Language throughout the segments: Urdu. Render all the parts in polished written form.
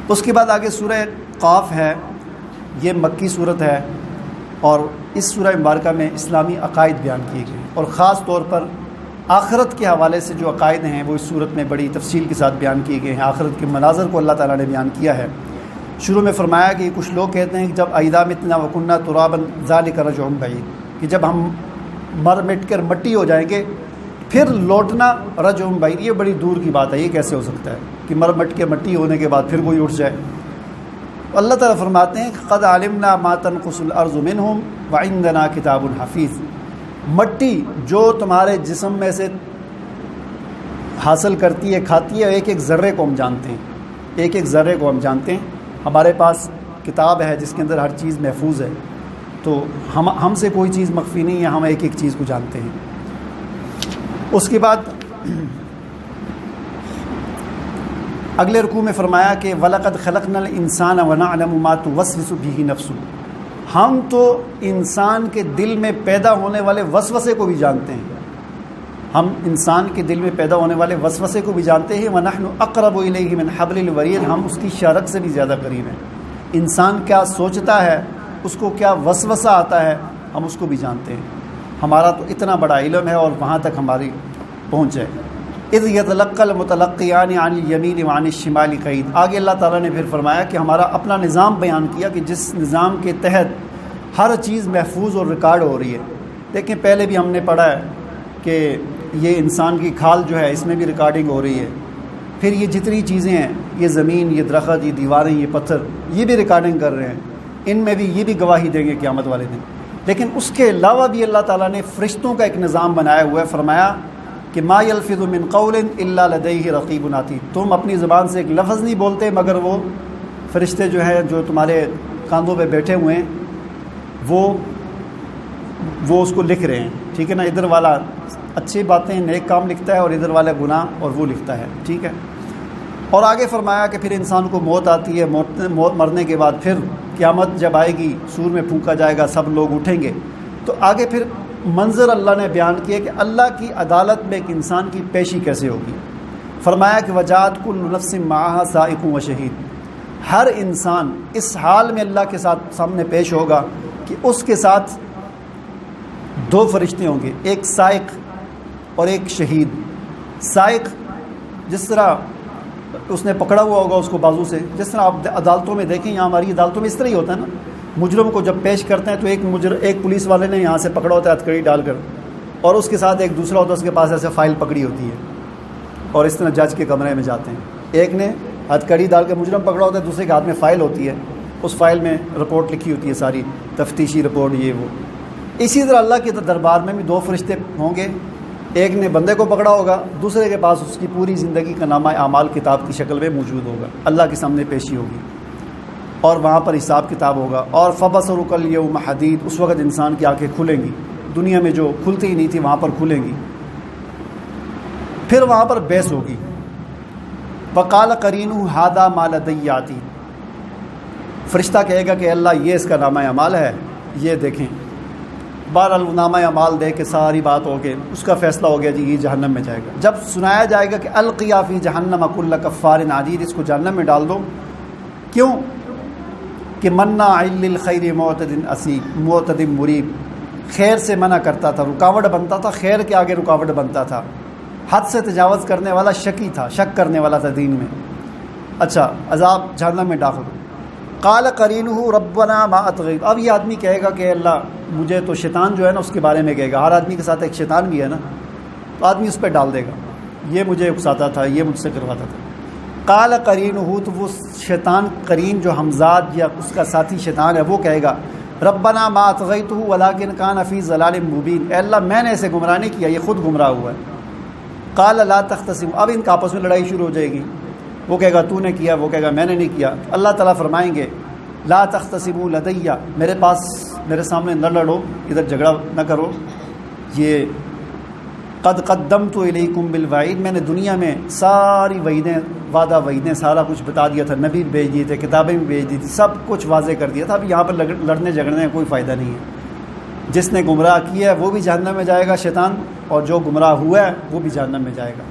اس کے بعد آگے سورہ قاف ہے، یہ مکی صورت ہے، اور اس سورہ مبارکہ میں اسلامی عقائد بیان کیے گئے، اور خاص طور پر آخرت کے حوالے سے جو عقائد ہیں وہ اس صورت میں بڑی تفصیل کے ساتھ بیان کیے گئے ہیں۔ آخرت کے مناظر کو اللہ تعالیٰ نے بیان کیا ہے۔ شروع میں فرمایا کہ کچھ لوگ کہتے ہیں کہ جب اذا متنا وکننا ترابا ذالک رجع بعید، کہ جب ہم مر مٹ کر مٹی ہو جائیں گے پھر لوٹنا رجع بعید، یہ بڑی دور کی بات ہے، یہ کیسے ہو سکتا ہے کہ مر مٹ کے مٹی ہونے کے بعد پھر کوئی اٹھ جائے۔ اللہ تعالیٰ فرماتے ہیں قد علمنا ما تنقص الارض منہم وعندنا کتاب حفیظ، مٹی جو تمہارے جسم میں سے حاصل کرتی ہے، کھاتی ہے، ایک ایک ذرے کو ہم جانتے ہیں، ایک ایک ذرے کو ہم جانتے ہیں، ہمارے پاس کتاب ہے جس کے اندر ہر چیز محفوظ ہے، تو ہم سے کوئی چیز مخفی نہیں ہے، ہم ایک ایک چیز کو جانتے ہیں۔ اس کے بعد اگلے رکوع میں فرمایا کہ وَلَقَدْ خَلَقْنَا الْإِنسَانَ وَنَعْلَمُ مَا تُوَسْوِسُ بِهِ نَفْسُهُ، ہم تو انسان کے دل میں پیدا ہونے والے وسوسے کو بھی جانتے ہیں، ہم انسان کے دل میں پیدا ہونے والے وسوسے کو بھی جانتے ہیں۔ وَنَحْنُ أَقْرَبُ إِلَيْهِ مِنْ حَبْلِ الْوَرِيدِ، ہم اس کی شارک سے بھی زیادہ قریب ہیں۔ انسان کیا سوچتا ہے، اس کو کیا وسوسہ آتا ہے، ہم اس کو بھی جانتے ہیں۔ ہمارا تو اتنا بڑا علم ہے اور وہاں تک ہماری پہنچ ہے۔ اذ يتلقى المتلقيان عن اليمين وعن الشمال قعيد، آگے اللہ تعالیٰ نے پھر فرمایا کہ ہمارا اپنا نظام بیان کیا کہ جس نظام کے تحت ہر چیز محفوظ اور ریکارڈ ہو رہی ہے۔ دیکھیں پہلے بھی ہم نے پڑھا ہے کہ یہ انسان کی کھال جو ہے اس میں بھی ریکارڈنگ ہو رہی ہے، پھر یہ جتنی چیزیں ہیں، یہ زمین، یہ درخت، یہ دیواریں، یہ پتھر، یہ بھی ریکارڈنگ کر رہے ہیں، ان میں بھی یہ بھی گواہی دیں گے قیامت والے دن۔ لیکن اس کے علاوہ بھی اللہ تعالیٰ نے فرشتوں کا ایک نظام بنایا ہوا ہے، فرمایا کہ ما یلفظ من قول الا لدیہ رقیب عتید، تم اپنی زبان سے ایک لفظ نہیں بولتے مگر وہ فرشتے جو ہیں جو تمہارے کاندھوں پہ بیٹھے ہوئے ہیں وہ اس کو لکھ رہے ہیں، ٹھیک ہے نا۔ ادھر والا اچھی باتیں نیک کام لکھتا ہے اور ادھر والا گناہ اور وہ لکھتا ہے، ٹھیک ہے۔ اور آگے فرمایا کہ پھر انسان کو موت آتی ہے، مرنے کے بعد پھر قیامت جب آئے گی، سور میں پھونکا جائے گا، سب لوگ اٹھیں گے، تو آگے پھر منظر اللہ نے بیان کیا کہ اللہ کی عدالت میں ایک انسان کی پیشی کیسے ہوگی۔ فرمایا کہ وجاءت کل نفس معها سائق و شہید، ہر انسان اس حال میں اللہ کے ساتھ سامنے پیش ہوگا کہ اس کے ساتھ دو فرشتے ہوں گے، ایک سائق اور ایک شہید۔ سائق جس طرح اس نے پکڑا ہوا ہوگا اس کو بازو سے، جس طرح آپ عدالتوں میں دیکھیں، یہاں ہماری عدالتوں میں اس طرح ہی ہوتا ہے نا، مجرم کو جب پیش کرتے ہیں تو ایک پولیس والے نے یہاں سے پکڑا ہوتا ہے ہتھکڑی ڈال کر، اور اس کے ساتھ ایک دوسرا ہوتا ہے، اس کے پاس ایسے فائل پکڑی ہوتی ہے، اور اس طرح جج کے کمرے میں جاتے ہیں۔ ایک نے ہتھکڑی ڈال کے مجرم پکڑا ہوتا ہے، دوسرے کے ہاتھ میں فائل ہوتی ہے، اس فائل میں رپورٹ لکھی ہوتی ہے، ساری تفتیشی رپورٹ یہ وہ۔ اسی طرح اللہ کے دربار میں بھی دو فرشتے ہوں گے، ایک نے بندے کو پکڑا ہوگا، دوسرے کے پاس اس کی پوری زندگی کا نامہ اعمال کتاب کی شکل میں موجود ہوگا، اللہ کے سامنے پیشی ہوگی اور وہاں پر حساب کتاب ہوگا۔ اور فبصرک الیوم حدید، اس وقت انسان کی آنکھیں کھلیں گی، دنیا میں جو کھلتی ہی نہیں تھی وہاں پر کھلیں گی، پھر وہاں پر بحث ہوگی۔ وقال قرینہ ھذا ما لدی عتید، فرشتہ کہے گا کہ اللہ یہ اس کا نامہ اعمال ہے، یہ دیکھیں۔ بہرحال نامہ اعمال دے کے ساری بات ہو کے اس کا فیصلہ ہو گیا، جی یہ جہنم میں جائے گا۔ جب سنایا جائے گا کہ القیا فی جہنم کل کفار عنید، اس کو جہنم میں ڈال دو، کیوں کہ مناع للخیر معتد مریب، خیر سے منع کرتا تھا، رکاوٹ بنتا تھا، خیر کے آگے رکاوٹ بنتا تھا، حد سے تجاوز کرنے والا، شکی تھا، شک کرنے والا تھا دین میں۔ اچھا عذاب جہنم میں داخل۔ قال قرینہ ربنا ما اطغیت، اب یہ آدمی کہے گا کہ اللہ مجھے تو شیطان جو ہے نا اس کے بارے میں کہے گا، ہر آدمی کے ساتھ ایک شیطان بھی ہے نا، تو آدمی اس پہ ڈال دے گا، یہ مجھے اکساتا تھا، یہ مجھ سے کرواتا تھا۔ قال قرینہ، تو وہ شیطان قرین جو ہمزاد یا اس کا ساتھی شیطان ہے وہ کہے گا ربنا ما اطغیتہ ولکن کان فی ضلال مبین، اے اللہ میں نے اسے گمراہ نہیں کیا، یہ خود گمراہ ہوا ہے۔ قال لا تختصموا، اب ان کا آپس میں لڑائی شروع ہو جائے گی، وہ کہے گا تو نے کیا، وہ کہے گا میں نے نہیں کیا۔ اللہ تعالیٰ فرمائیں گے لا تختصموا لدی، میرے پاس میرے سامنے نہ لڑو، ادھر جھگڑا نہ کرو، یہ قد قدمت الیکم بالوعید، میں نے دنیا میں ساری وعیدیں، وعدہ وعیدیں سارا کچھ بتا دیا تھا، نبی بھیج دیے تھے، کتابیں بھی بھیج دی تھی، سب کچھ واضح کر دیا تھا، اب یہاں پر لڑنے جھگڑنے کا کوئی فائدہ نہیں ہے۔ جس نے گمراہ کیا ہے وہ بھی جہنم میں جائے گا شیطان، اور جو گمراہ ہوا ہے وہ بھی جہنم میں جائے گا۔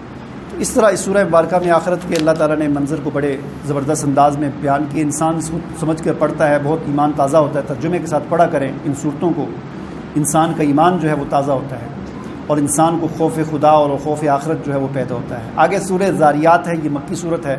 اس طرح اس سورہ مبارکہ میں آخرت کے اللہ تعالیٰ نے منظر کو بڑے زبردست انداز میں بیان کیے. انسان سمجھ کر پڑھتا ہے، بہت ایمان تازہ ہوتا ہے. ترجمے کے ساتھ پڑھا کریں ان صورتوں کو، انسان کا ایمان جو ہے وہ تازہ ہوتا ہے اور انسان کو خوف خدا اور خوف آخرت جو ہے وہ پیدا ہوتا ہے. آگے سورہ زاریات ہے، یہ مکی صورت ہے.